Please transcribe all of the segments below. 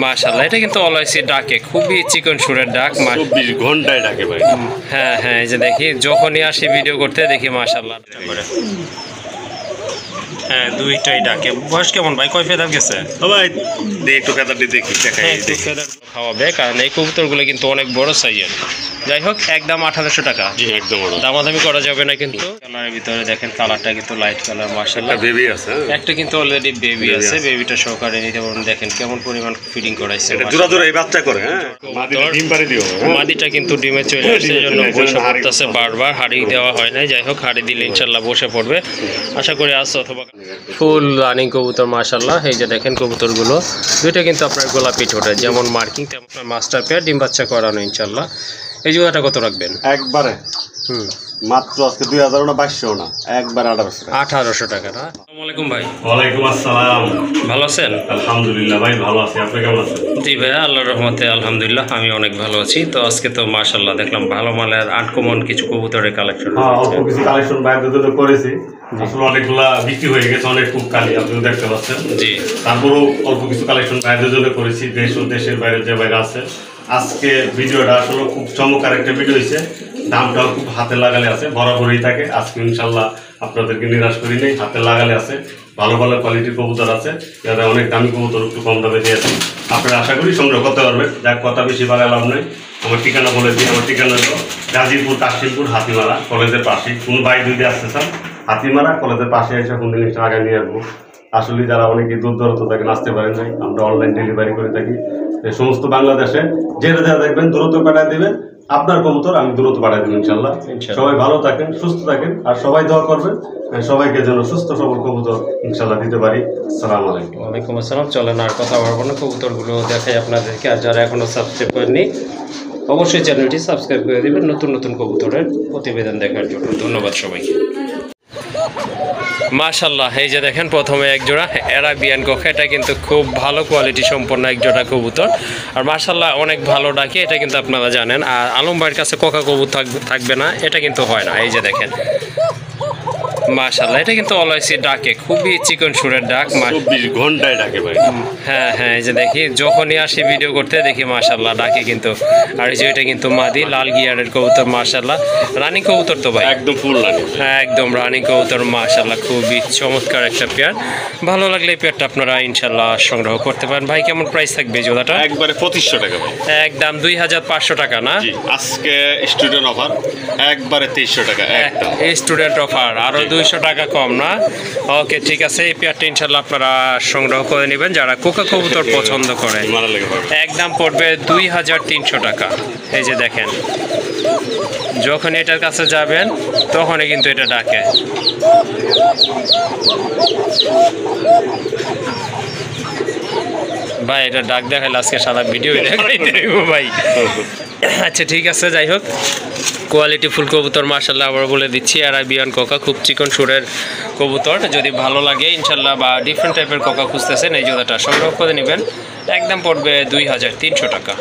মাশাআল্লাহ, এটা কিন্তু অলওয়েজই ডাকে, খুবই চিকন সুরের ডাক, 24 ঘন্টায় ডাকে ভাই। হ্যাঁ হ্যাঁ, এই যে দেখি যখনই আসি ভিডিও করতে দেখি মাশাআল্লাহ। হ্যাঁ, দুইটাই ডাকে। বয়স কেমন ভাই, কয় ফেদার গেছে? ও ভাই একটু ফেদারটি দেখি, দেখাই হ্যাঁ, একটু ফেদার খাওয়াবে, কারণ এই কবুতরগুলো কিন্তু অনেক বড় সাইজের। যাই হোক, একদম 1800 টাকা। জি একদম দামাদামি করা যাবে না কিন্তু। কালারের ভিতরে দেখেন, কালারটা কিন্তু লাইট কালার মাশাআল্লাহ। বেবি আছে, একটা কিন্তু অলরেডি বেবি আছে, বেবিটা সহকারে নিতে পারেন। দেখেন কেমন পরিমাণ ফিডিং করাইছে, এটা জোড়া জোড়া এই বাচ্চা করে। হ্যাঁ, মাদিটা ডিম পাড়ি দিও। মাদিটা কিন্তু ডিমে চলে আসছে, সেজন্য বসে পড়তেছে বারবার। হাড়ি দেওয়া হয় না, যাই হোক হাড়ি দিলে ইনশাআল্লাহ বসে পড়বে আশা করি। আজ অথবা ফুল রানিং কবুতর মাশাআল্লাহ। এই যে দেখেন কবুতরগুলো দুইটা কিন্তু আপনার গোলাপি ঠোঁটে, যেমন মার্কিং তেমন মাস্টার পেয়ার, ডিম বাচ্চা করানো ইনশাআল্লাহ। এই জোড়াটা কত রাখবেন? একবারে মাত্র আজকে 2000 না 2200 না, একবার 1800 টাকা না? আসসালামু আলাইকুম ভাই। ওয়ালাইকুম আসসালাম। ভালো আছেন? আলহামদুলিল্লাহ ভাই ভালো আছি, আপনি কেমন আছেন? জি ভাইয়া, আল্লাহর রহমতে আলহামদুলিল্লাহ আমি অনেক ভালো আছি। তো আজকে তো মাশাআল্লাহ দেখলাম ভালো মালের আনকমন কিছু কবুতরের কালেকশন। হ্যাঁ, অল্প কিছু কালেকশন বাইরে তো করেছি। আসলে অনেকগুলা বিক্রি হয়ে গেছে, অনেক খুব কালি আপনি দেখতে পাচ্ছেন। জি, তারপরেও অল্প কিছু কালেকশন বাইরের জন্য করেছি, দেশ ও দেশের বাইরে যে বাইরে আছে। আজকে ভিডিওটা আসলে খুব চমৎকার একটা ভিডিও হয়েছে, দামটাও খুব হাতে লাগালে আছে, বরাবরই থাকে। আজকে ইনশাল্লাহ আপনাদেরকে নিরাশ করি নেই, হাতে লাগালে আছে, ভালো ভালো কোয়ালিটির কবুতর আছে। যারা অনেক দামি কবুতর একটু কম দামে দিয়েছি, আপনারা আশা করি সংগ্রহ করতে পারবেন। যাক, কথা বেশি বাড়ালাম নয়, আমার ঠিকানা বলে দিই। আমার ঠিকানা হলো গাজীপুর কাশিমপুর হাতিমারা কলেজের পাশে। কোন ভাই যদি আসতে চান, হাতিমারা কলেজের পাশে এসে কোন জিনিসটা আগে নিয়ে আসবো। আসলে যারা অনেকে দূর দূরান্ত থেকে আসতে পারেন নাই, আমরা অনলাইন ডেলিভারি করে থাকি এই সমস্ত বাংলাদেশে। যেটা যা দেখবেন দূরত্ব পাঠিয়ে দেবেন, আপনার কবুতর আমি দূরত্ব পাঠিয়ে দেবো ইনশাল্লাহ। সবাই ভালো থাকেন, সুস্থ থাকেন, আর সবাই দোয়া করবেন সবাইকে যেন সুস্থ সবল কবুতর ইনশাল্লাহ দিতে পারি। আসসালামু আলাইকুম। ওয়ালাইকুম আসসালাম। চলেন আর কথা বলবো না, কবুতরগুলো দেখাই আপনাদেরকে। আর যারা এখনো সাবস্ক্রাইব করেননি অবশ্যই চ্যানেলটি সাবস্ক্রাইব করে দেবেন নতুন নতুন কবুতরের প্রতিবেদন দেখার জন্য। ধন্যবাদ সবাইকে। মাশাআল্লাহ, এই যে দেখেন প্রথমে এক জোড়া অ্যারাবিয়ান কোকা, এটা কিন্তু খুব ভালো কোয়ালিটি সম্পন্ন এক জোড়া কবুতর। আর মাশাআল্লাহ অনেক ভালো ডাকে, এটা কিন্তু আপনারা জানেন। আর আলম ভাইয়ের কাছে কোকা কবুতর থাকবে না, এটা কিন্তু হয় না। এই যে দেখেন মাশাআল্লাহ, এটা কিন্তু অলওয়েজই ডাকে, খুবই চিকন সুরের ডাক, 24 ঘন্টায় ডাকে ভাই। হ্যাঁ হ্যাঁ, এই যে দেখি যখনই আসি ভিডিও করতে দেখি মাশাআল্লাহ ডাকে কিন্তু। আর এই যে এটা কিন্তু মাদি লাল গিয়ারের কবুতর মাশাআল্লাহ, রানিং কবুতর তো ভাই? একদম ফুল রানিং। হ্যাঁ, একদম রানিং কবুতর মাশাআল্লাহ, খুবই চমৎকার একটা পেয়ার। ভালো লাগলে এই পেয়ারটা আপনারা ইনশাআল্লাহ সংগ্রহ করতে পারেন। ভাই কেমন প্রাইস থাকবে জোড়াটা? একবারে 2500 টাকা ভাই। একদম 2500 টাকা না? জি, আজকে স্টুডেন্ট অফার একবারে 2300 টাকা একদম। এই স্টুডেন্ট অফার আরো 200 টাকা কম না? ওকে, ঠিক আছে। এই পেয়ারটা ইনশাআল্লাহ আপনারা সংগ্রহ করে নেবেন যারা কোকা কবুতর পছন্দ করে। একদম পড়বে 2300 টাকা। এই যে দেখেন, যখন এটার কাছে যাবেন তখনই কিন্তু এটা ডাকে। ভাই এটা ডাক দেখাইলে আজকে সারা ভিডিও দেখাইতে হইব ভাই। আচ্ছা ঠিক আছে, যাই হোক কোয়ালিটি ফুল কবুতর মাশাআল্লাহ আবার বলে দিচ্ছি। অ্যারাবিয়ান কোকা, খুব চিকন সুরের কবুতর। যদি ভালো লাগে ইনশাআল্লাহ বা ডিফারেন্ট টাইপের কোকা খুঁজতেছেন, এই জোড়াটা সংগ্রহ করে নেবেন। একদম পড়বে 2300 টাকা।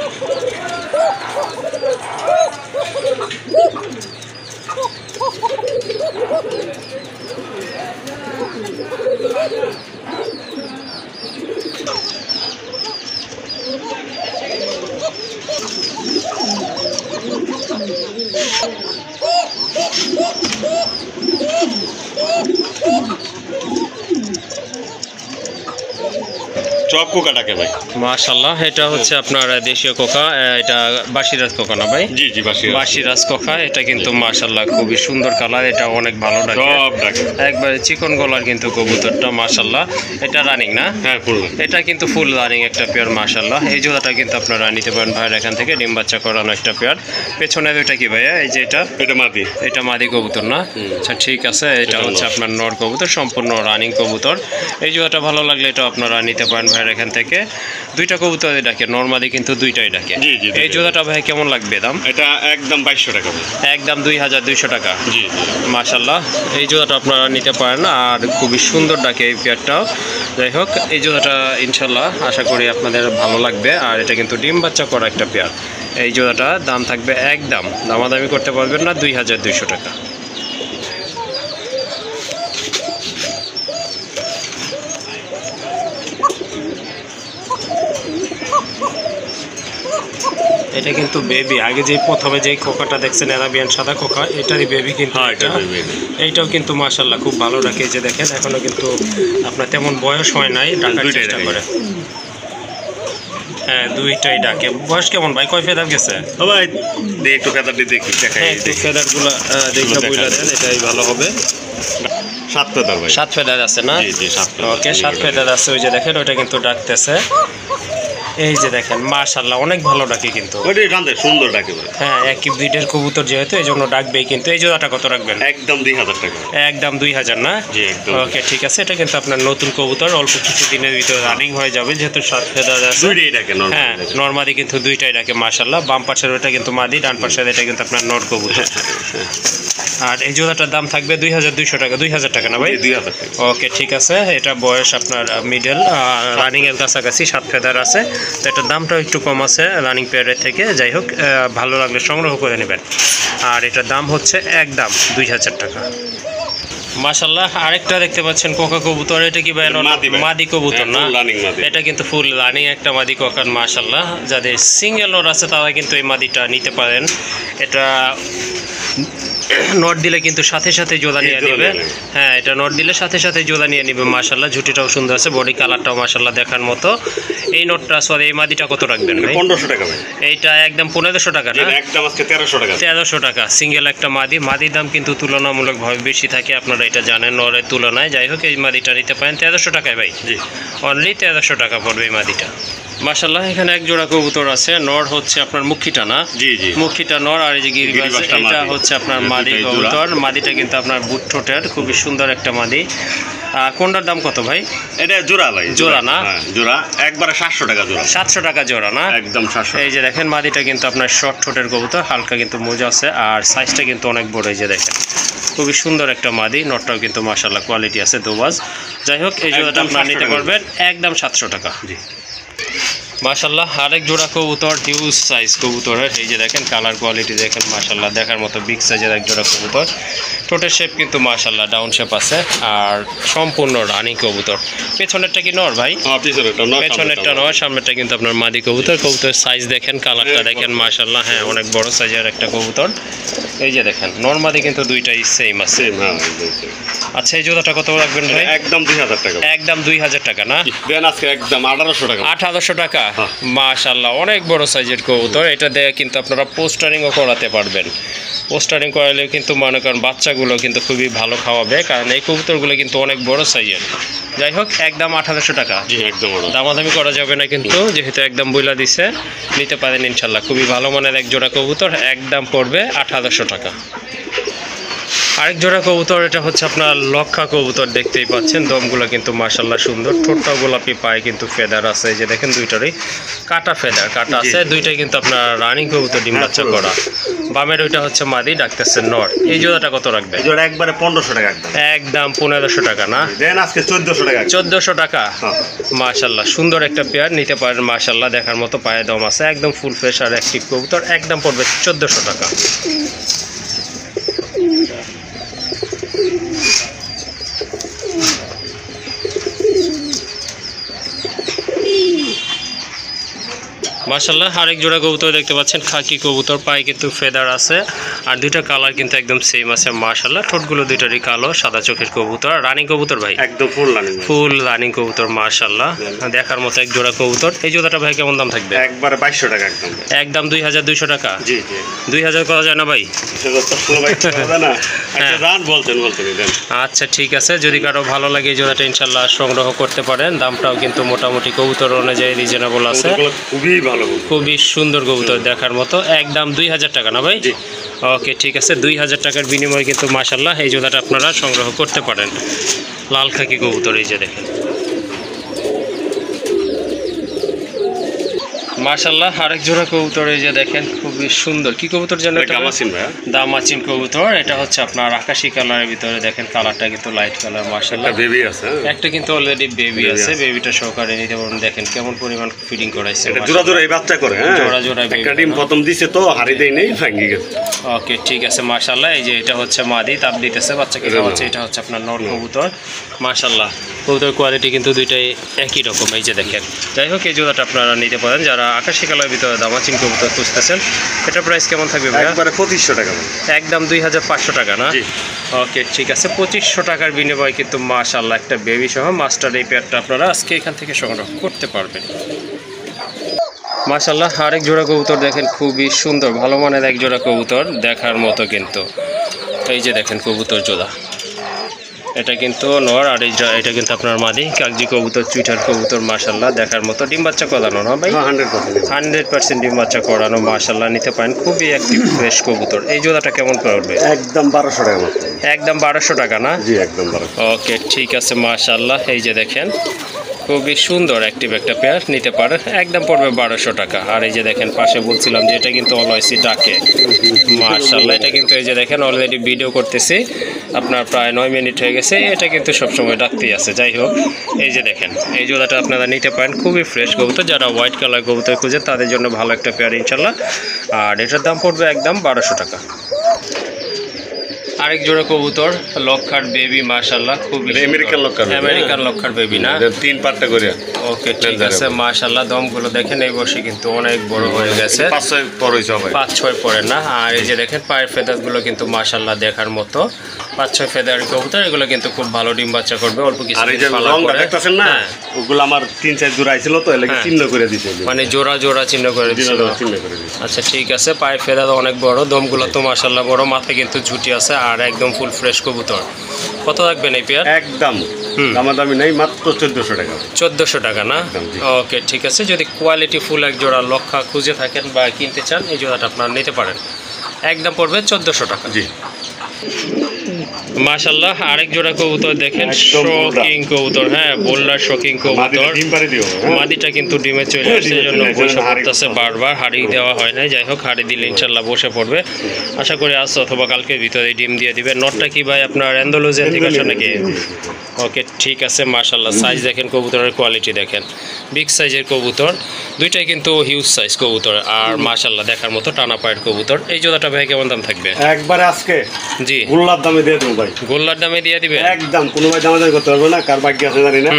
চপ কোকা ডাকে ভাই মাশাআল্লাহ, এটা হচ্ছে আপনার দেশীয় কোকা, এটা বাসিরাজ কোকা না ভাই? জি জি, বাসিরাজ কোকা। এটা কিন্তু মাশাআল্লাহ খুবই সুন্দর কালার, এটা অনেক ভালো ডাকে, একবারে চিকন গলার কিন্তু কবুতরটা মাশাআল্লাহ। এটা রানিং না? হ্যাঁ ফুল। এটা কিন্তু ফুল রানিং একটা পেয়ার মাশাআল্লাহ। এই জোড়াটা কিন্তু আপনারা নিতে পারেন ভাইয়ের এখান থেকে, ডিম বাচ্চা করানো একটা পেয়ার। পেছনে ওইটা কি ভাইয়া? এই যে এটা মাদি। এটা মাদি কবুতর না? আচ্ছা ঠিক আছে, এটা হচ্ছে আপনার নর কবুতর, সম্পূর্ণ রানিং কবুতর। এই জোড়াটা ভালো লাগলে এটা আপনারা নিতে পারেন ভাইয়ের এখান থেকে। দুইটা কবুতর ডাকে, নরমাদি কিন্তু দুইটাই ডাকে। এই জোড়াটা ভাই কেমন লাগবে দাম? এটা একদম 2200 টাকা ভাই। একদম 2200 টাকা। জি মাশাআল্লাহ, এই জোড়াটা আপনারা নিতে পারেন। আর খুবই সুন্দর ডাকে এই পেয়ারটাও। যাই হোক, এই জোড়াটা ইনশাআল্লাহ আশা করি আপনাদের ভালো লাগবে। আর এটা কিন্তু ডিম বাচ্চা করা একটা পেয়ার। এই জোড়াটা দাম থাকবে একদম, দামাদামি করতে পারবেন না, 2200 টাকা। এটা কিন্তু বেবি, আগে যে প্রথমে যে কোকাটা দেখছেন অ্যারাবিয়ান সাদা কোকা, এটারই বেবি কিন্তু এইটাও কিন্তু মাশাআল্লাহ খুব ভালো রাখে। যে দেখেন এখনো কিন্তু আপনার তেমন বয়স হয় নাই, ডাকার চেষ্টা করে। হ্যাঁ, দুইটাই ডাকে। বয়স কেমন ভাই, কয় ফেদার গেছে? ভাই একটু ফেদারটি দেখি, দেখাই একটু ফেদারগুলো দেখে বুঝলা দেন, এটাই ভালো হবে। 7 ফেদার ভাই, 7 ফেদার আছে না? জি জি 7 ফেদার। ওকে, 7 ফেদার আছে। ওই যে দেখেন ওইটা কিন্তু ডাকতেছে। এই যে দেখেন মাশাআল্লাহ অনেক ভালো ডাকে কিন্তু। ওইটাই কান্দে সুন্দর ডাকে ভাই। হ্যাঁ, একই ব্রিডের কবুতর যেহেতু এই জন্য ডাকবেই কিন্তু। এই জোড়াটা কত রাখবেন? একদম 2000 টাকা। একদম 2000 না? জি একদম। ওকে ঠিক আছে, এটা কিন্তু আপনার নতুন কবুতর, অল্প কিছু দিনের ভিতরে রানিং হয়ে যাবে যেহেতু 7 ফেদার আছে। দুইটাই ডাকে নরমালি। হ্যাঁ, নরমালি কিন্তু দুইটাই ডাকে মাশাআল্লাহ। বাম পাশের ওটা কিন্তু মাদি, ডান পাশের এটা কিন্তু আপনার নর কবুতর। আর এই জোড়াটার দাম থাকবে 2200 টাকা। 2000 টাকা না ভাই? 2000 টাকা। ওকে ঠিক আছে, এটা বয়স আপনার মিডল, রানিং এর কাছাকাছি, 7 ফেদার আছে। তো এটার দামটাও একটু কম আছে রানিং পেয়ারের থেকে। যাই হোক, ভালো লাগলে সংগ্রহ করে নেবেন। আর এটার দাম হচ্ছে একদম 2000 টাকা। মাশাআল্লাহ, আরেকটা দেখতে পাচ্ছেন কোকা কবুতর। এটা কি ভাই? মাদি কবুতর না? এটা কিন্তু ফুল রানিং একটা মাদি কোকার মাশাআল্লাহ। যাদের সিঙ্গেল নর আছে তারা কিন্তু এই মাদিটা নিতে পারেন। এটা নট দিলে কিন্তু সাথে সাথে জোড়া নিয়ে নেবে। হ্যাঁ, এটা নট দিলে সাথে সাথে জোড়া নিয়ে নেবে মাশাআল্লাহ। ঝুটিটাও সুন্দর আছে, বডি কালারটাও মাশাআল্লাহ দেখার মতো। এই নটটা সরি এই মাদিটা কত রাখবেন ভাই? 1500 টাকা ভাই। এইটা একদম 1500 টাকা না? একদম আজকে 1300 টাকা। 1300 টাকা সিঙ্গেল একটা মাদি। মাদির দাম কিন্তু তুলনামূলকভাবে বেশি থাকে, আপনারা এটা জানেন নরের তুলনায়। যাই হোক, এই মাদিটা নিতে পারেন 1300 টাকায় ভাই। জি, অনলি 1300 টাকা পড়বে এই মাদিটা। মাশাআল্লাহ, এখানে এক জোড়া কবুতর আছে। নর হচ্ছে আপনার মুখিটা না? জি জি, মুখিটা নর, আর এই যে গিরিবাজ এটা হচ্ছে আপনার মাদি কবুতর। মাদিটা কিন্তু আপনার বুট ঠোঁটের, খুবই সুন্দর একটা মাদি। কোনটার দাম কত ভাই? এটা জোড়া ভাই। জোড়া না? হ্যাঁ জোড়া, একবারে 700 টাকা জোড়া। 700 টাকা জোড়া না? একদম 700। এই যে দেখেন মাদিটা কিন্তু আপনার শর্ট ঠোঁটের কবুতর, হালকা কিন্তু মোজা আছে, আর সাইজটা কিন্তু অনেক বড়। এই যে দেখেন খুবই সুন্দর একটা মাদি। নটটাও কিন্তু মাশাআল্লাহ কোয়ালিটি আছে, দোবাজ। যাই হোক, এই জোড়াটা আপনারা নিতে পারবেন একদম 700 টাকা। জি মাশাআল্লাহ, আরেক জোড়া কবুতর, হিউজ সাইজ কবুতরের। এই যে দেখেন কালার কোয়ালিটি দেখেন মাশাআল্লাহ দেখার মতো বিগ সাইজের এক জোড়া কবুতর। ঠোঁটের শেপ কিন্তু মাশাআল্লাহ ডাউন শেপ আছে, আর সম্পূর্ণ রানী কবুতর। পেছনেরটা কি নর ভাই? পেছনেরটা নর, সামনেরটা কিন্তু আপনার মাদি কবুতর। কবুতরের সাইজ দেখেন, কালারটা দেখেন মাশাআল্লাহ। হ্যাঁ, অনেক বড় সাইজের একটা কবুতর। এই যে দেখেন নর মাদি কিন্তু দুইটাই সেম আছে। আচ্ছা, এই জোড়াটা কত রাখবেন ভাই? একদম 2000 টাকা। একদম 2000 টাকা না? দেন আজকে একদম 1800 টাকা। 1800 টাকা। মাশাআল্লাহ, অনেক বড় সাইজের কবুতর। এটা দিয়ে কিন্তু আপনারা পোস্টারিংও করাতে পারবেন। পোস্টারিং করালে কিন্তু মনে করেন বাচ্চাগুলো কিন্তু খুবই ভালো খাওয়াবে, কারণ এই কবুতরগুলো কিন্তু অনেক বড় সাইজের। যাই হোক, একদম 1800 টাকা। জি একদম। দামাদামি করা যাবে না কিন্তু, যেহেতু একদম বইলা দিছে। নিতে পারেন ইনশাল্লাহ। খুবই ভালো মানের এক জোড়া কবুতর, একদম পড়বে 1800 টাকা। আরেক জোড়া কবুতর, এটা হচ্ছে আপনার লক্ষা কবুতর। দেখতেই পাচ্ছেন দমগুলো কিন্তু মাশাআল্লাহ সুন্দর। ঠোঁটটাও গোলাপি, পায়ে কিন্তু ফেদার আছে। এই যে দেখেন দুইটারই কাটা ফেদার কাটা আছে। দুইটাই কিন্তু আপনার রানিং কবুতর, ডিম বাচ্চা করা। বামের ওইটা হচ্ছে মাদি, ডাকতেছে নর। এই জোড়াটা কত রাখবে? এই জোড়া একবারে 1500 টাকা। একদম 1500 টাকা না? দেন আজকে 1400 টাকা। 1400 টাকা। মাশাআল্লাহ, সুন্দর একটা পেয়ার, নিতে পারেন মাশাআল্লাহ দেখার মতো। পায়ে দম আছে, একদম ফুল ফ্রেশ আর অ্যাক্টিভ কবুতর। একদম পড়বে 1400 টাকা। মাশাআল্লাহ, আরেক জোড়া কবুতর দেখতে পাচ্ছেন, খাকি কবুতর। পায়ে কিন্তু ফেদার আছে, আর দুইটা কালার কিন্তু একদম সেম আছে মাশাআল্লাহ। ঠোঁটগুলো দুইটারই কালো, সাদা চোখের কবুতর। রানিং কবুতর ভাই? একদম ফুল রানিং। ফুল রানিং কবুতর মাশাআল্লাহ, দেখার মতো এক জোড়া কবুতর। এই জোড়াটা ভাই কেমন দাম থাকবে? একবারে 2200 টাকা। একদম একদম 2200 টাকা। জি জি। 2000 করা যায় না ভাই? আচ্ছা ঠিক আছে, যদি কারো ভালো লাগে এই জোড়াটা ইনশাল্লাহ সংগ্রহ করতে পারেন। দামটাও কিন্তু মোটামুটি কবুতর অনুযায়ী রিজনেবল আছে। খুবই ভালো, খুবই সুন্দর কবুতর, দেখার মতো। একদম 2000 টাকা না ভাই? ওকে ঠিক আছে, 2000 টাকার বিনিময়ে কিন্তু মাশাআল্লাহ এই জোড়াটা আপনারা সংগ্রহ করতে পারেন। লাল খাকি কবুতর, এই যে দেখেন মাশাআল্লাহ। আরেক জোড়া কবুতর, এই যে দেখেন খুবই সুন্দর। কি কবুতর জানো? দামাচিন কবুতর। এটা হচ্ছে আপনার আকাশি কালারের ভিতরে, দেখেন কালারটা কিন্তু লাইট কালার মাশাআল্লাহ। বেবি আছে, একটা কিন্তু অলরেডি বেবি আছে। বেবিটা সহকারে নিতে পারেন। দেখেন কেমন পরিমাণ ফিডিং করাইছে। এটা জোড়া জোড়া এই বাচ্চা করে। হ্যাঁ, জোড়া জোড়া একটা ডিম প্রথম দিছে তো হারি দেই নেই, ভাঙি গেছে। ওকে ঠিক আছে মাশাআল্লাহ। এই যে এটা হচ্ছে মাদি, তাপ দিতেছে, বাচ্চাকে খাওয়াচ্ছে। এটা হচ্ছে আপনার নর কবুতর মাশাআল্লাহ। কবুতর কোয়ালিটি কিন্তু দুইটাই একই রকম। এই যে দেখেন। যাই হোক, এই জোড়াটা আপনারা নিতে পারেন যারা আকাশি কালার ভিতরে দামাচিং কবুতর খুঁজতেছেন, এটা প্রাইস কেমন থাকবে ভাইয়া? একবারে 2500 টাকা। একদম 2500 টাকা না? জি। ওকে ঠিক আছে, 2500 টাকার বিনিময়ে কিন্তু মাশাআল্লাহ একটা বেবি সহ মাস্টার এই পেয়ারটা আপনারা আজকে এখান থেকে সংগ্রহ করতে পারবেন। মাশাআল্লাহ আরেক জোড়া কবুতর দেখেন, খুবই সুন্দর ভালো মানের এক জোড়া কবুতর দেখার মতো কিন্তু। এই যে দেখেন কবুতর জোড়া, এটা কিন্তু নর আর এটা কিন্তু আপনার মাদি কাগজি কবুতর, চুইটার কবুতর মাশাআল্লাহ দেখার মতো। ডিম বাচ্চা করানো না ভাই? 100% ডিম বাচ্চা করানো মাশাআল্লাহ, নিতে পারেন। খুবই অ্যাক্টিভ ফ্রেশ কবুতর। এই জোড়াটা কেমন পড়বে? একদম 1200 টাকা মাত্র। একদম 1200 টাকা না? জি একদম 1200। ওকে ঠিক আছে মাশাআল্লাহ, এই যে দেখেন খুবই সুন্দর অ্যাক্টিভ একটা পেয়ার, নিতে পারেন। একদম পড়বে 1200 টাকা। আর এই যে দেখেন পাশে বলছিলাম যে এটা কিন্তু অলওয়েসি ডাকে মাশাআল্লাহ। এটা কিন্তু এই যে দেখেন অলরেডি ভিডিও করতেছি, আপনার প্রায় 9 মিনিট হয়ে গেছে। এটা কিন্তু সবসময় ডাকতেই আছে। যাই হোক, এই যে দেখেন এই জোড়াটা আপনারা নিতে পারেন, খুবই ফ্রেশ কবুতর। যারা হোয়াইট কালার কবুতর খুঁজে তাদের জন্য ভালো একটা পেয়ার ইনশাল্লাহ। আর এটার দাম পড়বে একদম 1200 টাকা। আরেক জোড়া কবুতর লক্ষার বেবি মাশাআল্লাহ, খুবই আমেরিকান লক্ষার, আমেরিকান লক্ষার বেবি না? 3 পার্টটা করে। ওকে ঠিক আছে মাশাআল্লাহ, দমগুলো দেখেন এই বর্ষে কিন্তু অনেক বড় হয়ে গেছে, 5-6 পর হইছে ভাই, 5-6 পরে না? আর এই যে দেখেন পায়ের ফেদারগুলো কিন্তু মাশাআল্লাহ দেখার মতো, 5-6 ফেদার কবুতর। এগুলো কিন্তু খুব ভালো ডিম বাচ্চা করবে অল্প কিছু। আর এই যে লংটা দেখতেছেন না, ওগুলো আমার 3-4 জোড়া আইছিল তো, এলাকে চিহ্ন করে দিছে, মানে জোড়া জোড়া চিহ্ন করে দিছিল। আচ্ছা ঠিক আছে, পায়ের ফেদার অনেক বড়, দমগুলো তো মাশাআল্লাহ বড়, মাথায় কিন্তু ঝুটি আছে আর একদম ফুল ফ্রেশ কবুতর। কত রাখবেন এই পেয়ার? একদম দামাদামি নাই, মাত্র 1400 টাকা। 1400 টাকা না? ওকে ঠিক আছে, যদি কোয়ালিটি ফুল এক জোড়া লক্ষা খুঁজে থাকেন বা কিনতে চান, এই জোড়াটা আপনারা নিতে পারেন। একদম পড়বে 1400 টাকা। জি মাশাআল্লাহ আরেক জোড়া কবুতর দেখেন, শকিং কবুতর। হ্যাঁ বোল্ডার শকিং কবুতর, মাদিটা কিন্তু ডিমে চলে আসছে, এই জন্য বসে পড়তেছে বারবার, হাড়ি দেওয়া হয় নাই। যাই হোক, হাড়ি দিলে ইনশাল্লাহ বসে পড়বে, আশা করি আজ অথবা কালকের ভিতরে ডিম দিয়ে দিবে। নটটা কি ভাই আপনার অ্যান্ডালুজিয়ান থেকে আসে নাকি? ওকে ঠিক আছে মাশাআল্লাহ, সাইজ দেখেন, কবুতরের কোয়ালিটি দেখেন, বিগ সাইজের কবুতর, দুইটাই কিন্তু হিউজ সাইজ কবুতর। আর মাশাআল্লাহ দেখার মতো টানা পায়ের কবুতর। এই জোড়াটা ভাই কেমন দাম থাকবে? একবারে আজকে জি গোল্লার দামে দিয়ে দেবো ভাই, গোল্লার দামে দিয়ে দিবে একদম। কোনো ভাই দামাদামি করতে পারবে না, কার ভাগ্য আছে জানি না।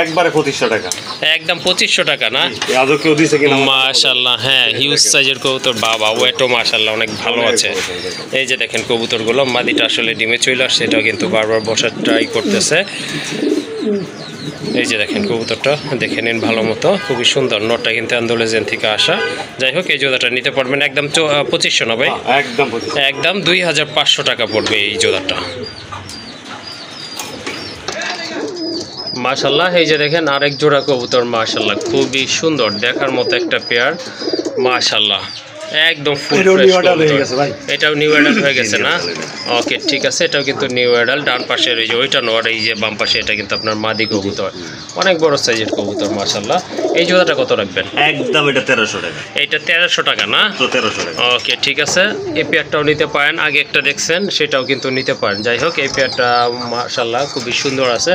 একবারে 2500 টাকা। একদম 2500 টাকা না? আজও কেউ দিছে কিনা মাশাআল্লাহ, হ্যাঁ হিউজ সাইজের কবুতর, বাবা ওয়েটও মাশাআল্লাহ অনেক ভালো আছে। এই যে দেখেন কবুতরগুলো, মাদিটা আসলে ডিমে চলে আসছে, এটাও কিন্তু বারবার বসার ট্রাই করতেছে। এই যে দেখেন কবুতরটা দেখে নিন ভালো মতো, খুবই সুন্দর। নটটা কিন্তু আন্দোলন থেকে আসা। যাই হোক, এই জোড়াটা নিতে পারবেন একদম 2500 না ভাই? একদম একদম 2500 টাকা পড়বে এই জোড়াটা। মাশাআল্লাহ এই যে দেখেন আরেক জোড়া কবুতর, মাশাআল্লাহ খুবই সুন্দর দেখার মতো একটা পেয়ার মাশাআল্লাহ, একদম ফুল ফ্রেশ কবুতর। এটাও নিউ অ্যাডাল্ট হয়ে গেছে না? ওকে ঠিক আছে, এটাও কিন্তু নিউ অ্যাডাল্ট। ডান পাশের এই যে ওইটা নর, এই যে বাম পাশে এটা কিন্তু আপনার মাদি কবুতর, অনেক বড় সাইজের কবুতর মাশাআল্লাহ। এই জোড়াটা কত রাখবেন? একদম এটা 1300 টাকা। এইটা 1300 টাকা না? তো 1300 টাকা। ওকে ঠিক আছে, এই পেয়ারটাও নিতে পারেন। আগে একটা দেখছেন সেটাও কিন্তু নিতে পারেন। যাই হোক, এই পেয়ারটা মাশাআল্লাহ খুবই সুন্দর আছে,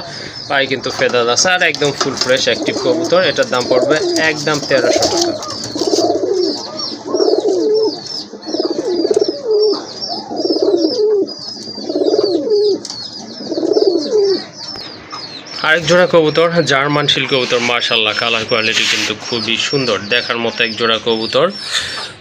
পায়ে কিন্তু ফেদার আছে আর একদম ফুল ফ্রেশ অ্যাক্টিভ কবুতর। এটার দাম পড়বে একদম 1300 টাকা। আরেক জোড়া কবুতর জার্মান শিল কবুতর, মাশাআল্লাহ কালার কোয়ালিটি কিন্তু খুবই সুন্দর দেখার মতো এক জোড়া কবুতর,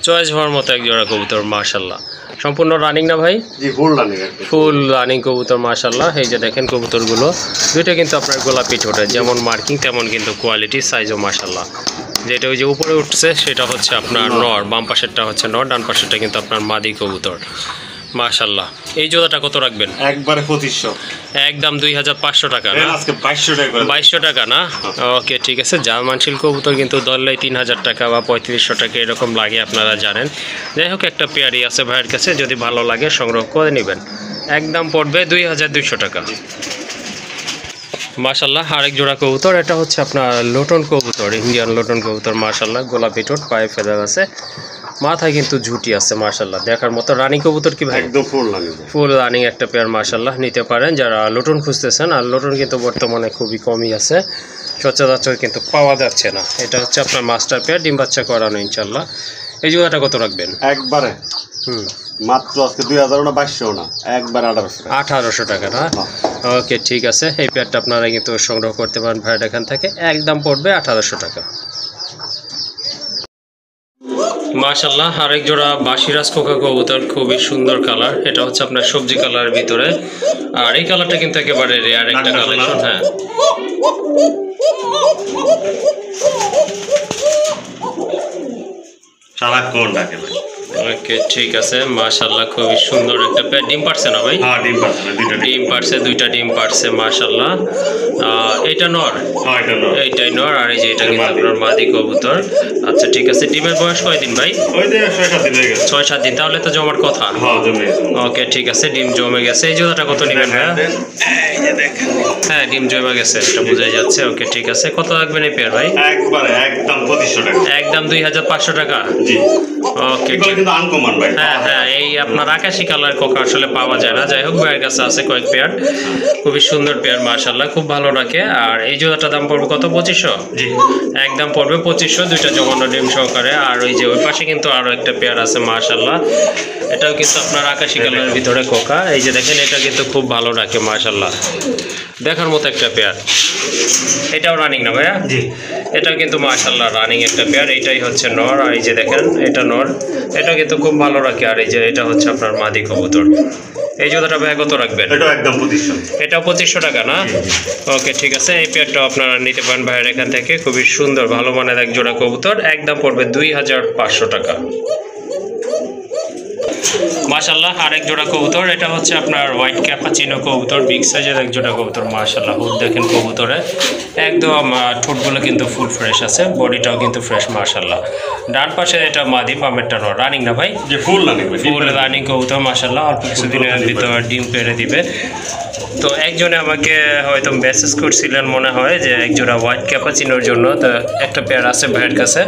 চয়েস হওয়ার মতো এক জোড়া কবুতর মাশাআল্লাহ। সম্পূর্ণ রানিং না ভাই? জি ফুল রানিং, ফুল রানিং কবুতর মাশাআল্লাহ। এই যে দেখেন কবুতরগুলো দুইটা কিন্তু আপনার গোলাপি ঠোঁটে, যেমন মার্কিং তেমন কিন্তু কোয়ালিটি সাইজও মাশাআল্লাহ। যেটা ওই যে উপরে উঠছে সেটা হচ্ছে আপনার নর, বাম পাশেরটা হচ্ছে নর, ডান পাশেরটা কিন্তু আপনার মাদি কবুতর মাশাআল্লাহ। এই জোড়াটা কত রাখবেন? একবারে 2500, একদম 2500 টাকা না? আজকে 2200 টাকা। 2200 টাকা না? ওকে ঠিক আছে, জার্মান শিল কবুতর কিন্তু ধরলেই 3000 টাকা বা 3500 টাকা এরকম লাগে, আপনারা জানেন। যাই হোক, একটা পেয়ারই আছে ভাইয়ের কাছে, যদি ভালো লাগে সংগ্রহ করে নেবেন। একদম পড়বে 2200 টাকা। মাশাআল্লাহ আরেক জোড়া কবুতর, এটা হচ্ছে আপনার লোটন কবুতর, ইন্ডিয়ান লোটন কবুতর মাশাআল্লাহ, গোলাপি ঠোঁট, পায়ে ফেদার আছে, মাথায় কিন্তু ঝুটি আছে মাশাআল্লাহ দেখার মতো। রানিং কবুতর কি ভাই? একদম ফুল রানিং, ফুল রানিং একটা পেয়ার মাশাআল্লাহ, নিতে পারেন যারা লোটন খুঁজতেছেন। আর লোটন কিন্তু বর্তমানে খুবই কমই আছে, সচরাচর কিন্তু পাওয়া যাচ্ছে না। এটা হচ্ছে আপনার মাস্টার পেয়ার, ডিম বাচ্চা করানো ইনশাআল্লাহ। এই জোড়াটা কত রাখবেন? একবারে মাত্র আজকে 2000 না 2200 না, একবার 1800 টাকা না? ওকে ঠিক আছে, এই পেয়ারটা আপনারা কিন্তু সংগ্রহ করতে পারেন ভাইয়ের এখান থেকে, একদম পড়বে 1800 টাকা। মাশাআল্লাহ, আরেক জোড়া বাসিরাজ কোকা কবুতর, খুবই সুন্দর কালার। এটা হচ্ছে আপনার সবজি কালারের ভিতরে, আর এই কালারটা কিন্তু একেবারে রেয়ার একটা কালেকশন। হ্যাঁ, সারাক্ষণ ডাকে ভাই। ওকে, ঠিক আছে। মাশাআল্লাহ, খুবই সুন্দর একটা পেয়ার। ডিম পারছে না ভাই? হ্যাঁ, ডিম পারছে না, দুইটা ডিম পারছে, দুইটা ডিম পারছে। মাশাআল্লাহ, এটা নর, হ্যাঁ এটা নর। এইটাই নর, আর এই যে এটা কিন্তু আপনার মাদি কবুতর। আচ্ছা, ঠিক আছে। ডিমের বয়স কয়দিন ভাই? ওই যে 6-7 দিন হয়ে গেছে। 6-7 দিন, তাহলে তো জমার কথা। হ্যাঁ, জমে গেছে। ওকে, ঠিক আছে, ডিম জমে গেছে। এই জোড়াটা কত নেবেন ভাইয়া? এই যে দেখেন, হ্যাঁ, ডিম জমে গেছে, এটা বোঝাই যাচ্ছে। ওকে, ঠিক আছে। কত লাগবেন এই পেয়ার ভাই? একবারে একদম 2500 টাকা। একদম 2500 টাকা। জি, ওকে, এগুলো কিন্তু আনকমন ভাই। হ্যাঁ হ্যাঁ, এই আপনার আকাশি কালার কোকা আসলে পাওয়া যায় না। যাই হোক, ভাইয়ের কাছে আছে কয়েক পেয়ার, খুবই সুন্দর পেয়ার, মাশাআল্লাহ, খুব ভালো রাখে। আর এই জোড়াটার দাম পড়বে কত? 2500। জি, একদম পড়বে 2500, দুইটা জমানো ডিম সহকারে। আর ওই যে ওই পাশে কিন্তু আরো একটা পেয়ার আছে, মাশাআল্লাহ, এটাও কিন্তু আপনার আকাশি কালারের ভিতরে কোকা। এই যে দেখেন, এটা কিন্তু খুব ভালো রাখে, মাশাআল্লাহ, দেখার মতো একটা পেয়ার। এটাও রানিং না ভাইয়া? জি, এটাও কিন্তু মাশাআল্লাহ রানিং একটা পেয়ার। এইটাই হচ্ছে নর, আর এই যে দেখেন এটা নর, এটা কিন্তু খুব ভালো রাখে। আর এই যে এটা হচ্ছে আপনার মাদি কবুতর। এই জোড়াটা ভাই কত রাখবেন? এটা একদম 2500। এটাও 2500 টাকা না? ওকে, ঠিক আছে। এই পেয়ারটাও আপনারা নিতে পারেন ভাইয়ের এখান থেকে। খুবই সুন্দর ভালো মানের এক জোড়া কবুতর, একদম পড়বে 2500 টাকা। মাশাআল্লাহ, আরেক জোড়া কবুতর, এটা হচ্ছে আপনার হোয়াইট ক্যাপাচিনো কবুতর, বিগ সাইজের এক জোড়া কবুতর। মাশাআল্লাহ, হুড দেখেন কবুতরে, একদম ঠোঁটগুলো কিন্তু ফুল ফ্রেশ আছে, বডিটাও কিন্তু ফ্রেশ, মাশাআল্লাহ। ডান পাশে এটা মাদি, বামেরটা নর। রানিং না ভাই? যে ফুল রানিং ভাই, ফুল রানিং কবুতর, মাশাআল্লাহ, অল্প কিছুদিনের ভিতরে ডিম পেড়ে দিবে। তো একজনে আমাকে হয়তো মেসেজ করছিলেন মনে হয় যে একজোড়া হোয়াইট ক্যাপাচিনোর জন্য, তো একটা পেয়ার আছে ভাইয়ের কাছে।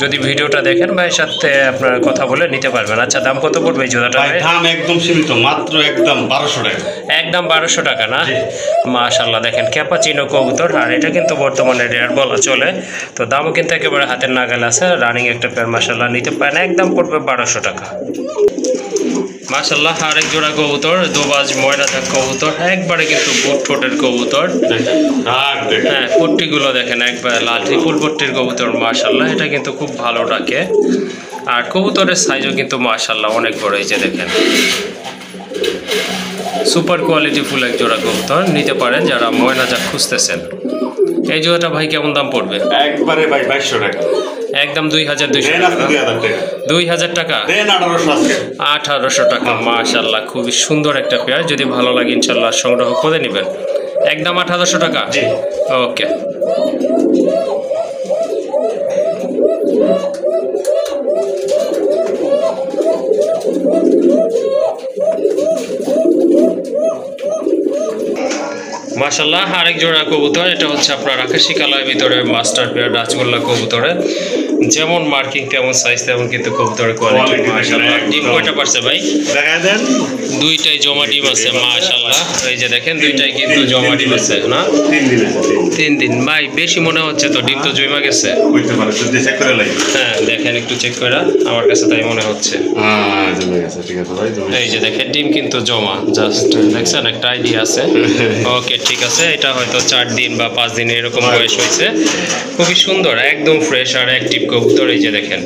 যদি ভিডিওটা দেখেন, ভাইয়ের সাথে আপনারা কথা বলে নিতে পারবেন। আচ্ছা, দাম কত পড়বে এই জোড়াটা? ভাই দাম একদম সীমিত, মাত্র একদম 1200 টাকা। একদম 1200 টাকা না? মাশাআল্লাহ, দেখেন ক্যাপাচিনো কবুতর, আর এটা কিন্তু বর্তমানে রেয়ার বলা চলে। তো দামও কিন্তু একেবারে হাতের নাগালে আছে। রানিং একটা পেয়ার, মাশাআল্লাহ, নিতে পারেন। একদম পড়বে 1200 টাকা। মাশাআল্লাহ, আরেক জোড়া কবুতর, দোবাজ ময়নাথাক কবুতর, একবারে কিন্তু বুট ঠোঁটের কবুতর। হ্যাঁ, পট্টিগুলো দেখেন, একবারে লাল ট্রিপল পট্টির কবুতর, মাশাআল্লাহ, এটা কিন্তু খুব ভালো ডাকে। আর কবুতরের সাইজও কিন্তু মাশাআল্লাহ অনেক বড়। এই যে দেখেন, সুপার কোয়ালিটি ফুল এক জোড়া কবুতর, নিতে পারেন যারা ময়নাথাক খুঁজতেছেন। এই জোড়াটা ভাই কেমন দাম পড়বে? একবারে ভাই 2200 টাকা। একদম 2200 দেন আজকে 2000 টাকা। 2000 টাকা? দেন 1800 আজকে। 1800 টাকা। মাশাআল্লাহ, খুবই সুন্দর একটা পেয়ার। যদি ভালো লাগে ইনশাআল্লাহ সংগ্রহ করে নেবেন। একদম 1800 টাকা। জি, ওকে। মাশাআল্লাহ, আরেক জোড়া কবুতর, এটা হচ্ছে আপনার আকাশি কালারের ভিতরে মাস্টার পেয়ার রাজগোল্লা কবুতরে। যেমন মার্কিং তেমন সাইজ তেমন কিন্তু কবুতরের কোয়ালিটি, মাশাআল্লাহ। ডিম কয়টা পারছে ভাই? দেখায় দেন। দুইটাই জমা ডিম আছে, মাশাআল্লাহ। এই যে দেখেন, দুইটাই কিন্তু জমা ডিম আছে না? 3 দিন আছে। 3 দিন ভাই, বেশি মনে হচ্ছে তো, ডিম তো জমা গেছে। কইতে পারে তো, চেক করে লাই। হ্যাঁ, দেখেন একটু চেক করে, আমার কাছে তাই মনে হচ্ছে। হ্যাঁ, জমে গেছে, ঠিক আছে ভাই, জমে। এই যে দেখেন, ডিম কিন্তু জমা, জাস্ট দেখছেন, একটা আইডিয়া আছে। ওকে, ঠিক আছে। এটা হয়তো 4 দিন বা 5 দিন এরকম বয়স হয়েছে। খুবই সুন্দর, একদম ফ্রেশ আর অ্যাক্টিভ কবুতর। এই যে দেখেন,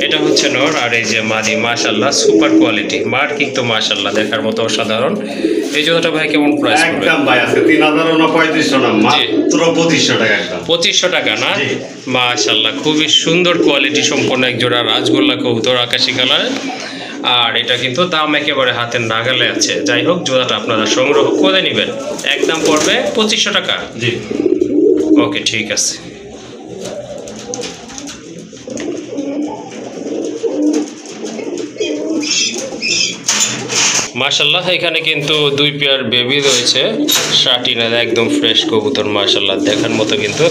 এটা হচ্ছে নর, আর এই যে মাদি, মাশাআল্লাহ, সুপার কোয়ালিটি, মার্কিং তো মাশাআল্লাহ দেখার মতো অসাধারণ। এই জোড়াটা ভাই কেমন প্রাইস পড়বে? একদম ভাই আজকে 3000 না 3500 না, মাত্র 2500 টাকা। একদম 2500 টাকা না? জি। মাশাআল্লাহ, খুবই সুন্দর কোয়ালিটি সম্পন্ন এক জোড়া রাজগোল্লা কবুতর, আকাশি কালার। আর এটা কিন্তু দাম একেবারে হাতের নাগালে আছে। যাই হোক, জোড়াটা আপনারা সংগ্রহ করে নেবেন। একদম পড়বে 2500 টাকা। জি, ওকে, ঠিক আছে। মাশাআল্লাহ, এখানে কিন্তু 2 পেয়ার বেবি রয়েছে, শার্টিনের একদম ফ্রেশ কবুতর, মাশাআল্লাহ, দেখার মতো কিন্তু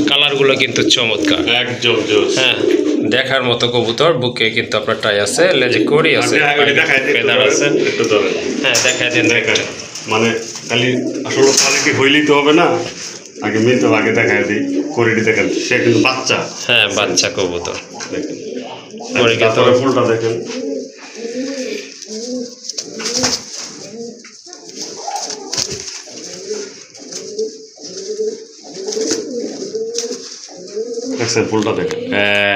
কালারগুলো কিন্তু চমৎকার, একদম জোস। হ্যাঁ, দেখার মতো কবুতর। বুকে কিন্তু আপনার টাই আছে, লেজে কড়ি আছে, ফেদার আছে। একটু ধরেন। হ্যাঁ, দেখাই দেন। দেখেন, মানে খালি আসলে কোয়ালিটি হইলেই তো হবে না, আগে মেন তো আগে দেখায় দিই। কোয়ালিটি দেখেন, সে কিন্তু বাচ্চা। হ্যাঁ, বাচ্চা কবুতর। দেখেন, পরে কিন্তু তারপরে ফুলটা দেখেন। দেখছেন ফুলটা দেখেন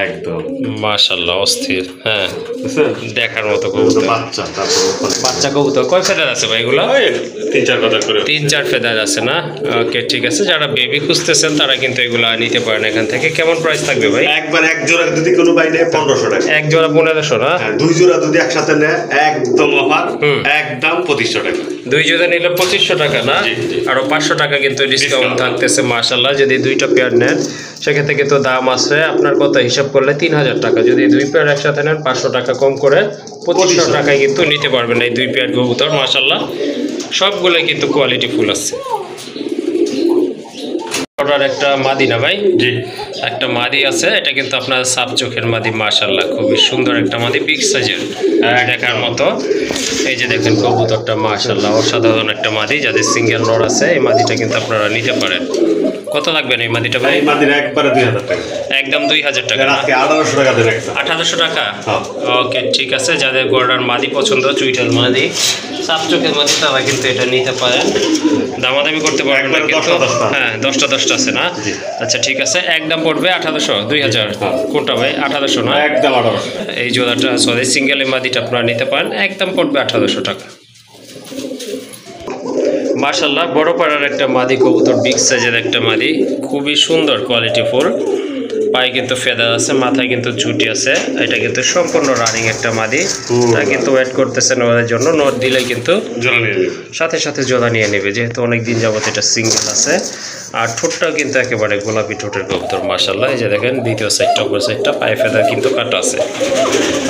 একদম মাশাআল্লাহ অস্থির। হ্যাঁ, বুঝছেন? দেখার মতো এটা তো কবুতর। বাচ্চা, তারপর উপরে বাচ্চা কবুতর কয় ফেদার আছে ভাই এগুলো? ওই 3-4 কথা করে 3-4 ফেদার আছে না? ওকে ঠিক আছে, যারা বেবি খুঁজতেছেন তারা কিন্তু এগুলো নিতে পারেন এখান থেকে। কেমন প্রাইস থাকবে ভাই? একবার এক জোড়া যদি কোনো ভাই নেয় 1500 টাকা। এক জোড়া 1500 না? হ্যাঁ, 2 জোড়া যদি একসাথে নেয় একদম অফার, একদম 2500 টাকা। 2 জোড়া নিলে 2500 টাকা না? জি, জি। আরো 500 টাকা কিন্তু ডিসকাউন্ট থাকতেছে মাশাআল্লাহ। যদি 2টা পেয়ার নেন সেক্ষেত্রে কিন্তু দাম আছে আপনার কত হিসাব করলে 3000 টাকা। যদি 2 পেয়ার একসাথে নেন 500 টাকা কম করে 2500 টাকায় কিন্তু নিতে পারবেন এই 2 পেয়ার কবুতর মাশাআল্লাহ। সবগুলোই কিন্তু কোয়ালিটি ফুল আছে। অর্ডার একটা মাদি না ভাই? জি, একটা মাদি আছে, এটা কিন্তু আপনার সাপ চোখের মাদি মাশাআল্লাহ, খুবই সুন্দর একটা মাদি, বিগ সাইজের দেখার মতো। এই যে দেখেন কবুতরটা মাশাআল্লাহ অসাধারণ একটা মাদি, যাদের সিঙ্গেল নর আছে এই মাদিটা কিন্তু আপনারা নিতে পারেন। কত লাগবেন এই মাদিটা ভাই? এই মাদির একবারে 2000 টাকা। একদম 2000 টাকা না? আজকে 1800 টাকা দেন একটা। 1800 টাকা? হ্যাঁ। ওকে ঠিক আছে, যাদের গড়ার মাদি পছন্দ, চুইটাল মাদি, সাপ চোখের মাদি, তারা কিন্তু এটা নিতে পারেন। দামাদামি করতে পারবেন না একবারে কিন্তু। 10টা হ্যাঁ 10টা আছে না? জি। আচ্ছা ঠিক আছে, একদম পড়বে 1800, 2000। হ্যাঁ। কোনটা ভাই? 1800 না? একদম 1800। এই জোড়াটা সরি সিঙ্গেল মাদিটা আপনারা নিতে পারেন, একদম পড়বে 1800 টাকা। মাশাআল্লাহ বড় পাড়ার একটা মাদি কবুতর, বিগ সাইজের একটা মাদি, খুবই সুন্দর কোয়ালিটি ফুল। পায়ে কিন্তু ফেদার আছে, মাথায় কিন্তু ঝুটি আছে। এটা কিন্তু সম্পূর্ণ রানিং একটা মাদি। এটা কিন্তু ওয়েট করতেছেন ওদের জন্য, নোট দিলে কিন্তু জোড়া নিয়ে নিন। সাথে সাথে জোড়া নিয়ে নেবে, যেহেতু অনেক দিন যাবত এটা সিঙ্গেল আছে। আর ঠোঁটটাও কিন্তু একেবারে গোলাপি ঠোঁটের কবুতর মাশাআল্লাহ। এই যে দেখেন দ্বিতীয় সাইডটা, অপর সাইডটা পায়ে ফেদার কিন্তু কাটা আছে।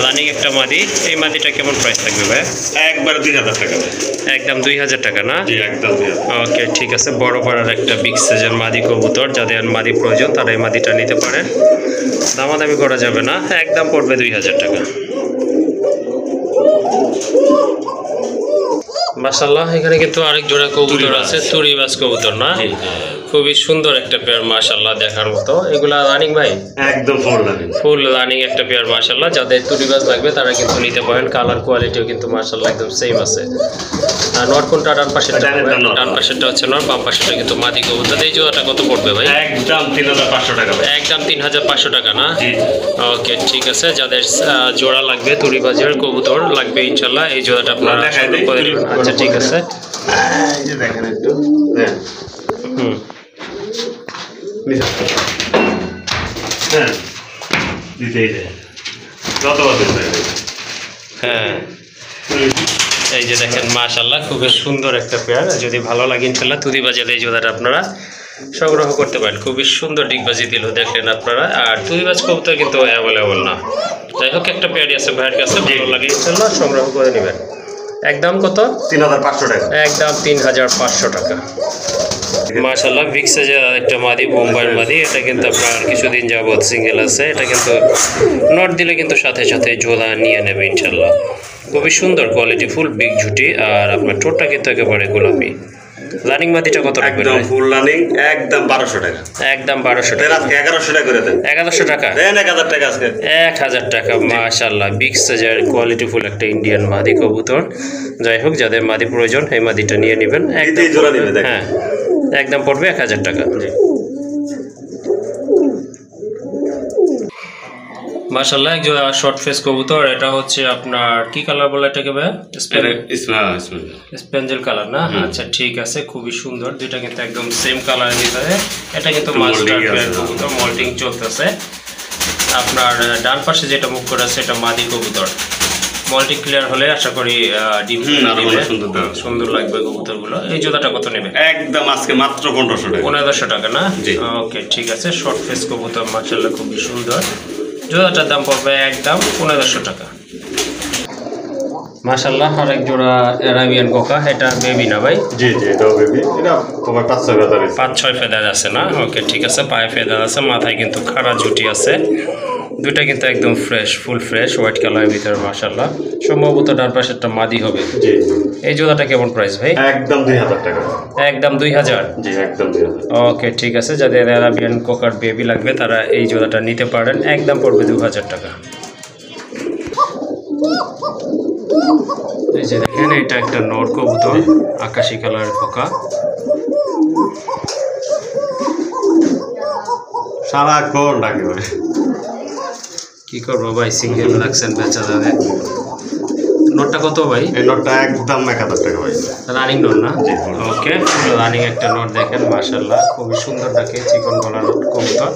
রানিং একটা মাদি। এই মাদিটা কেমন প্রাইস থাকবে ভাই? একবারে 2000 টাকা। একদম 2000 টাকা না? জি, একদম 2000। ওকে ঠিক আছে, বড় পাড়ার একটা বিগ সাইজের মাদি কবুতর, যাদের মাদি প্রয়োজন তারা এই মাদিটা নিতে পারেন। দামাদামি করা যাবে না, একদম পড়বে 2000 টাকা। মাশাআল্লাহ এখানে কিন্তু আরেক জোড়া কবুতর আছে, তুরিবাজ কবুতর না? খুবই সুন্দর একটা পেয়ার মাশাআল্লাহ, দেখার মতো। এগুলা রানিং ভাই? একদম ফুল রানিং। ফুল রানিং একটা পেয়ার মাশাআল্লাহ। যাদের তুরিবাজ লাগবে তারা কিন্তু নিতে পারেন। কালার কোয়ালিটিও কিন্তু মাশাআল্লাহ একদম সেম আছে। আর নর কোনটা? ডান পাশেরটা? ডান পাশেরটা হচ্ছে নর, বাম পাশেরটা কিন্তু মাদি কবুতর। এই জোড়াটা কত পড়বে ভাই? একদম 3500 টাকা ভাই। একদম 3500 টাকা না? জি। ওকে ঠিক আছে, যাদের জোড়া লাগবে তুরিবাজের কবুতর লাগবে ইনশাআল্লাহ, এই জোড়াটা আপনারা দেখাই সংগ্রহ দিই। করে নেবেন। আচ্ছা ঠিক আছে। এই যে দেখেন একটু। হ্যাঁ। হুম নিচে। হ্যাঁ। দিতেই যায়। যতবার দিতে যায়। হ্যাঁ এই যে দেখেন মাশাআল্লাহ খুবই সুন্দর একটা পেয়ার। যদি ভালো লাগে ইনশাআল্লাহ তুরিবাজের এই জোড়াটা আপনারা সংগ্রহ করতে পারেন। খুবই সুন্দর ডিগবাজি দিল দেখলেন আপনারা। আর তুরিবাজ কবুতর কিন্তু অ্যাভেলেবল না। যাই হোক একটা পেয়ারই আছে ভাইয়ের কাছে, ভালো লাগে ইনশাআল্লাহ সংগ্রহ করে নেবেন। একদম কত? 3500 টাকা। একদম 3500 টাকা। মাশাআল্লাহ বিগ সাইজের একটা মাদি, বোম্বাইয়ের মাদি। এটা কিন্তু আপনার কিছুদিন যাবত সিঙ্গেল আছে। এটা কিন্তু নট দিলে কিন্তু সাথে সাথে ঝোলা নিয়ে নেবে ইনশাআল্লাহ। খুবই সুন্দর কোয়ালিটি ফুল, বিগ ঝুটি। আর আপনার ঠোঁটটা কিন্তু একেবারে গোলাপি। রানিং মাদিটা কত রাখবেন? একদম ফুল রানিং, একদম 1200 টাকা। একদম 1200 দেন টাকা। আজকে 1100 টাকা করে দেন। 1100 টাকা? দেন 1000 টাকা আজকে। 1000 টাকা মাশাআল্লাহ। বিগ সাইজের কোয়ালিটি ফুল একটা ইন্ডিয়ান মাদি কবুতর। যাই হোক যাদের মাদি প্রয়োজন এই মাদিটা নিয়ে নেবেন। একদম জোড়া নেবে দেখেন। হ্যাঁ একদম পড়বে 1000 টাকা। মাশাআল্লাহ এক জোড়া শর্ট ফেস কবুতর। এটা হচ্ছে আপনার কি কালার বলে এটাকে ভাই? স্পেঞ্জেল কালার না? আচ্ছা ঠিক আছে, খুবই সুন্দর। দুইটা কিন্তু একদম সেম কালারের ভিতরে। এটা কিন্তু মাস্টার পেয়ার কবুতর, মল্টিং চলতেছে। আপনার ডান পাশে যেটা মুখ করে আছে এটা মাদি কবুতর। মল্টিং ক্লিয়ার হলে আশা করি ডিম সুন্দর লাগবে কবুতরগুলো। এই জোড়াটা কত নেবে? একদম আজকে মাত্র 1500 টাকা। 1500 টাকা না? জি। ওকে ঠিক আছে, শর্ট ফেস কবুতর মাশাআল্লাহ খুবই সুন্দর। জোড়াটার দাম পড়বে একদম 1500 টাকা। মাশাআল্লাহ আরেক জোড়া অ্যারাবিয়ান কোকা। এটা বেবি না ভাই? জি জি, এটাও বেবি। এটা তোমার 5-6 ফেদার আছে। 5-6 ফেদার আছে না? ওকে ঠিক আছে, পায়ে ফেদার আছে, মাথায় কিন্তু খাড়া ঝুটি আছে। দুইটা কিন্তু একদম ফ্রেশ, ফুল ফ্রেশ হোয়াইট কালারের ভিতরে মাশাআল্লাহ। সম্ভবত ডান পাশেরটা মাদি হবে। জি। এই জোড়াটা কেমন প্রাইস ভাই? একদম 2000 টাকা। একদম 2000? জি, একদম 2000। ওকে ঠিক আছে, যাদের অ্যারাবিয়ান কোকার বেবি লাগবে তারা এই জোড়াটা নিতে পারেন। একদম পড়বে 2000 টাকা। এই যে দেখেন এটা একটা নর কবুতর, আকাশি কালারের কোকা। সারাক্ষণ ডাকে ভাই। কি করবো ভাই, সিঙ্গেল রাখছেন বেচা যাবে। নোটটা কত ভাই? এই নোটটা একদম 1000 টাকা ভাই। রানিং নোট না? জি। ওকে, রানিং একটা নোট দেখেন মাশাআল্লাহ, খুবই সুন্দর ডাকে, চিকন গলা নোট কবুতর।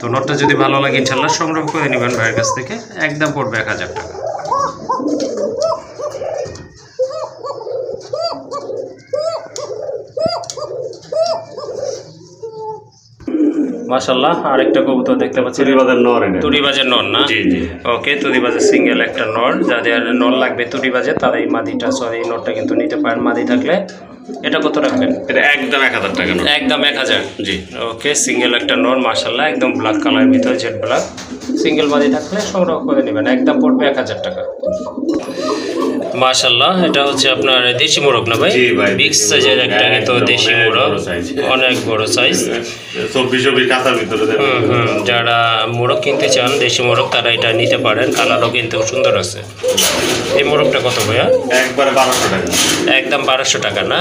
তো নোটটা যদি ভালো লাগে ইনশাল্লাহ সংগ্রহ করে নেবেন ভাইয়ের কাছ থেকে, একদম পড়বে 1000 টাকা। মাশাআল্লাহ, আরেকটা কবুতর দেখতে পাচ্ছি, তুরিবাজের নর এটা। তুরিবাজের নর না? জি জি। ওকে, তুরিবাজের সিঙ্গেল একটা নর, যাদের নর লাগবে তুরিবাজে তারা এই মাদিটা এই নরটা কিন্তু নিতে পারেন। মাদি থাকলে এটা কত রাখবেন? এটা একদম 1000 টাকা নোট। একদম 1000। জি। ওকে, সিঙ্গেল একটা নর মাশাআল্লাহ, একদম ব্ল্যাক কালারের ভিতরে, জেড ব্ল্যাক। সিঙ্গেল মাদি থাকলে সংগ্রহ করে নেবেন, একদম পড়বে 1000 টাকা। মাশাআল্লাহ, এটা হচ্ছে আপনার দেশি মোরগ না ভাই? জি ভাই, বিগ সাইজের একটা কিন্তু দেশি মোরগ, অনেক বড় সাইজ। 24 কাতার ভিতরে দেবে। যারা মোরগ কিনতে চান দেশি মোরগ তারা এটা নিতে পারেন, কালারও কিন্তু সুন্দর আছে। এই মোরগটা কত ভাইয়া? একবারে 1200 টাকা। একদম 1200 টাকা না?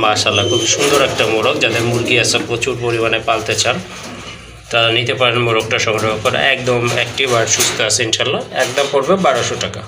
মাশাআল্লাহ, খুব সুন্দর একটা মোরগ। যাদের মুরগি আছে প্রচুর পরিমাণে পালতে চান তারা নিতে পারেন মোরগটা সংগ্রহ করে, একদম অ্যাক্টিভ আর সুস্থ আছে ইনশাল্লাহ। একদম পড়বে 1200 টাকা।